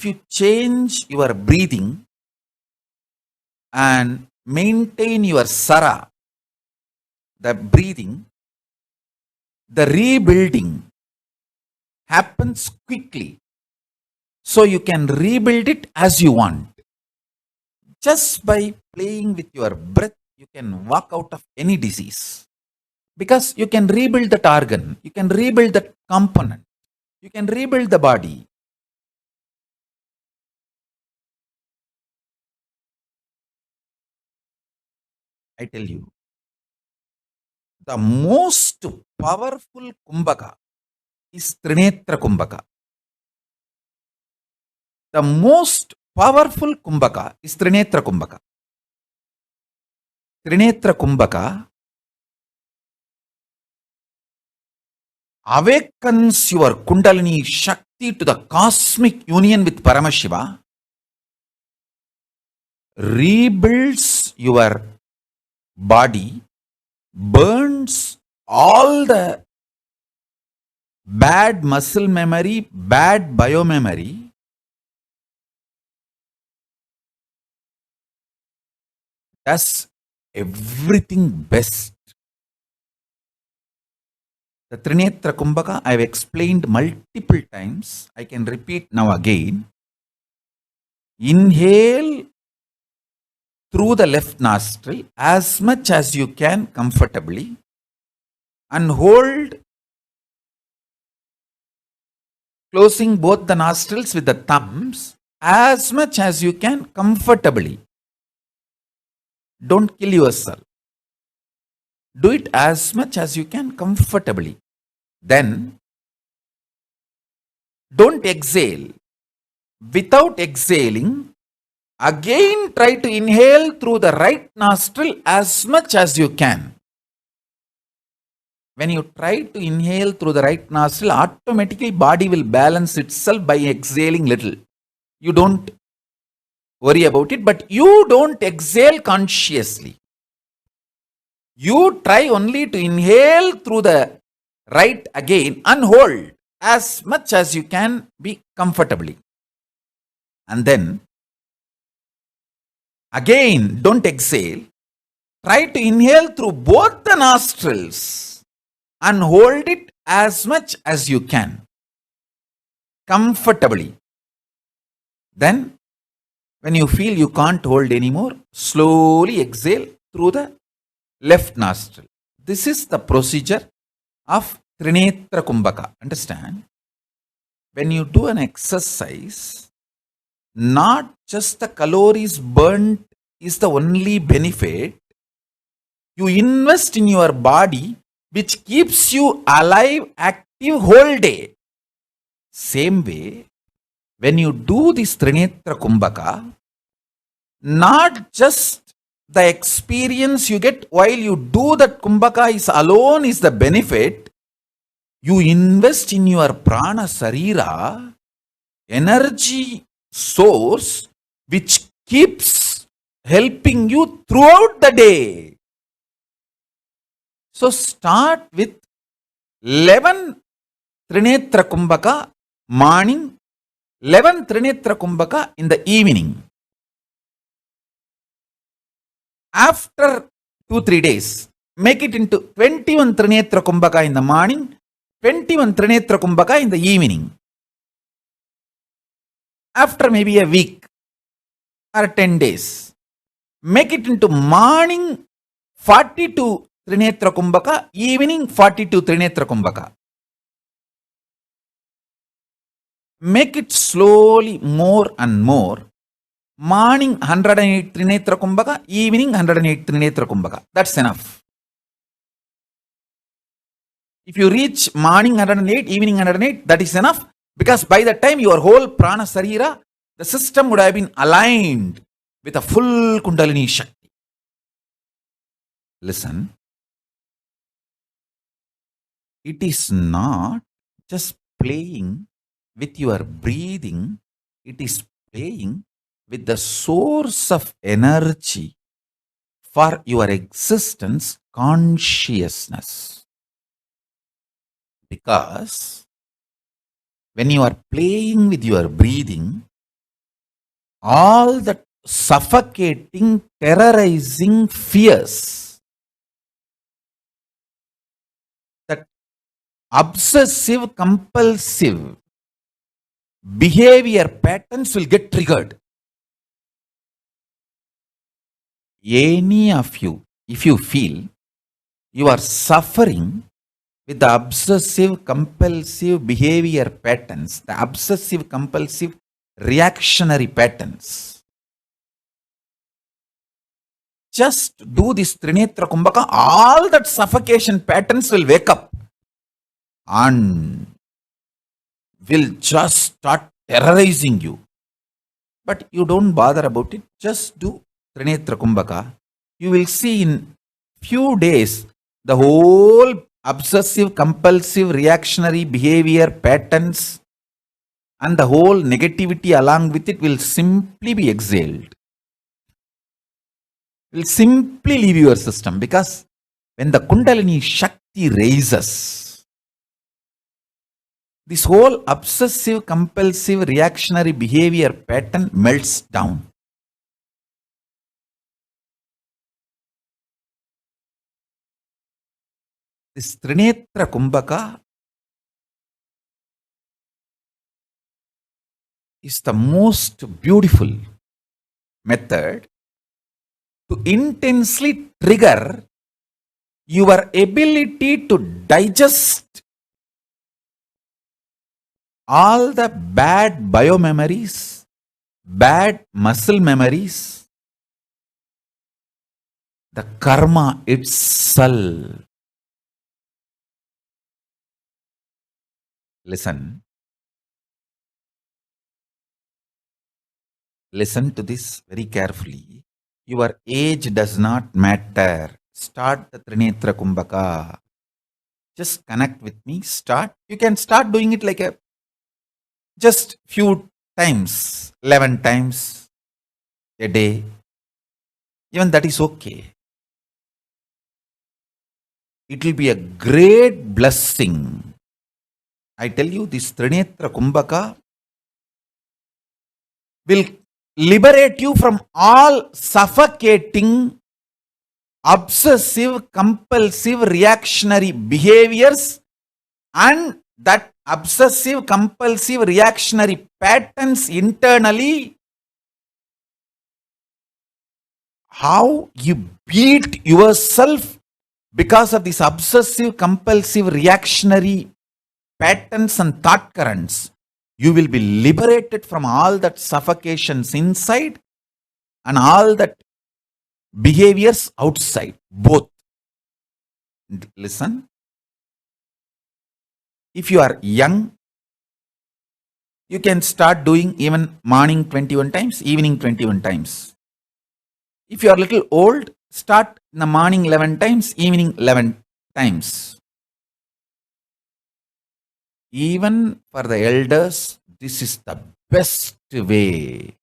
if you change your breathing and maintain your sara, the breathing, the rebuilding happens quickly. So you can rebuild it as you want. Just by playing with your breath, you can walk out of any disease. Because you can rebuild that organ, you can rebuild that component, you can rebuild the body. I tell you, the most powerful Kumbhaka is Trinetra Kumbhaka. The most powerful Kumbhaka is Trinetra Kumbhaka. Trinetra Kumbhaka awakens your Kundalini Shakti to the cosmic union with Paramashiva, rebuilds your body, burns all the bad muscle memory, bad biomemory, does everything best. The Trinetra Kumbhaka I have explained multiple times. I can repeat now again. Inhale through the left nostril as much as you can comfortably and hold, closing both the nostrils with the thumbs as much as you can comfortably. Don't kill yourself. Do it as much as you can comfortably. Then, don't exhale. Without exhaling, again try to inhale through the right nostril as much as you can. When you try to inhale through the right nostril, automatically body will balance itself by exhaling little. You don't worry about it, but you don't exhale consciously. You try only to inhale through the right again and hold as much as you can be comfortably. And then again, don't exhale. Try to inhale through both the nostrils and hold it as much as you can comfortably. Then, when you feel you can't hold anymore, slowly exhale through the left nostril. This is the procedure of Trinetra Kumbhaka. Understand? When you do an exercise, not just the calories burnt is the only benefit. You invest in your body, which keeps you alive, active whole day. Same way, when you do this Trinetra Kumbhaka, not just the experience you get while you do that Kumbhaka is alone is the benefit. You invest in your prana sarira, energy source, which keeps helping you throughout the day. So start with 11 Trinetra Kumbhaka morning, 11 Trinetra Kumbhaka in the evening. After 2-3 days, make it into 21 Trinetra Kumbhaka in the morning, 21 Trinetra Kumbhaka in the evening. After maybe a week or 10 days, make it into morning 42 Trinetra Kumbhaka, evening 42 Trinetra Kumbhaka. Make it slowly more and more. Morning 108 Trinetra Kumbhaka, evening 108 Trinetra Kumbhaka. That's enough. If you reach morning 108, evening 108, that is enough. Because by the time your whole prana sarira, the system would have been aligned with a full Kundalini Shakti. Listen. It is not just playing with your breathing. It is playing with the source of energy for your existence, consciousness. Because when you are playing with your breathing, all that suffocating, terrorizing fears, that obsessive compulsive behavior patterns will get triggered. Any of you, if you feel you are suffering with the obsessive compulsive behavior patterns, the obsessive compulsive reactionary patterns, just do this Trinetra Kumbhaka, all that suffocation patterns will wake up and will just start terrorizing you. But you don't bother about it, just do Trinetra Kumbhaka. You will see in few days the whole obsessive compulsive reactionary behavior patterns and the whole negativity along with it will simply be exhaled. Will simply leave your system, because when the Kundalini Shakti raises, this whole obsessive compulsive reactionary behavior pattern melts down. This Trinetra Kumbhaka is the most beautiful method to intensely trigger your ability to digest all the bad biomemories, bad muscle memories, the karma itself. Listen to this very carefully. Your age does not matter. Start the Trinetra Kumbhaka. Just connect with me. Start. You can start doing it like just few times, 11 times a day. Even that is okay. It will be a great blessing. I tell you, this Trinetra Kumbhaka will liberate you from all suffocating, obsessive, compulsive, reactionary behaviors and that obsessive, compulsive, reactionary patterns internally. How you beat yourself because of these obsessive, compulsive, reactionary patterns and thought currents. You will be liberated from all that suffocations inside and all that behaviors outside, both. Listen. If you are young, you can start doing even morning 21 times, evening 21 times. If you are little old, start in the morning 11 times, evening 11 times. Even for the elders, this is the best way.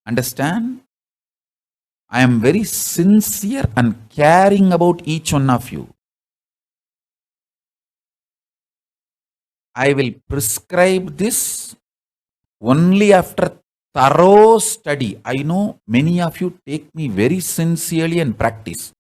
Understand? I am very sincere and caring about each one of you. I will prescribe this only after thorough study. I know many of you take me very sincerely and practice.